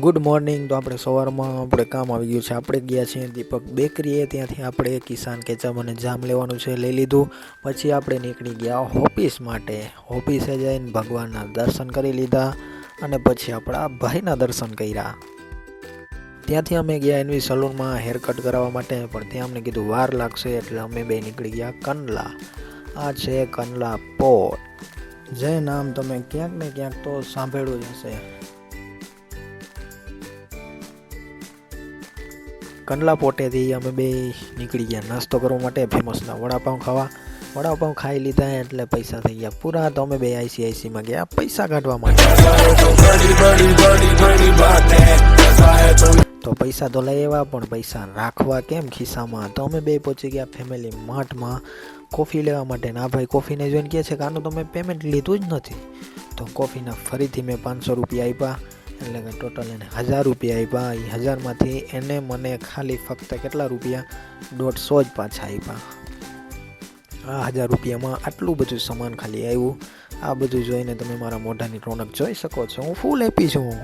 Good morning. તો આપણે સવારમાં આપણે કામ આવી ગયું છે. આપણે ગયા છીએ દીપક બેકરીએ, ત્યાંથી આપણે કિસાન કેચઅપ અને જામ લેવાનું છે, લઈ લીધું. પછી આપણે નીકળી ગયા ઓફિસ માટે. ઓફિસે જઈને ભગવાનના દર્શન કરી લીધા અને પછી આપણા ભાઈના દર્શન કર્યા. ત્યાંથી અમે ગયા એનવી સલૂનમાં હેર કટ કરાવવા માટે, પણ ત્યાં અમને કીધું વાર લાગશે, એટલે અમે બે નીકળી ગયા કંડલા. આ છે કંડલા પોર્ટ. જે નામ તમે ક્યાંક ને ક્યાંક તો સાંભળ્યું જ હશે. કંડલા પોટેથી અમે બે નીકળી ગયા નાસ્તો કરવા માટે, ફેમસના વડાપાઉં ખાવા. વડાપાઉં ખાઈ લીધા એટલે પૈસા થઈ ગયા પૂરા. તો અમે બે ICICમાં ગયા પૈસા કાઢવા માટે. તો પૈસા તો લઈ આવ્યા, પણ પૈસા રાખવા કેમ ખિસ્સામાં? તો અમે બે પહોંચી ગયા ફેમિલી માર્ટમાં કોફી લેવા માટે. આ ભાઈ કોફીને જોઈને કહે છે કે આનું તમે પેમેન્ટ લીધું જ નથી. તો કોફીના ફરીથી મેં 500 રૂપિયા આપ્યા, એટલે કે ટોટલ એને 1000 રૂપિયા આપ્યા. એ 1000માંથી એને મને ખાલી ફક્ત કેટલા રૂપિયા? 150 જ પાછા આપ્યા. આ 1000 રૂપિયામાં આટલું બધું સામાન ખાલી આવ્યું. આ બધું જોઈને તમે મારા મોઢાની રોનક જોઈ શકો છો. હું ફૂલ હેપી છું.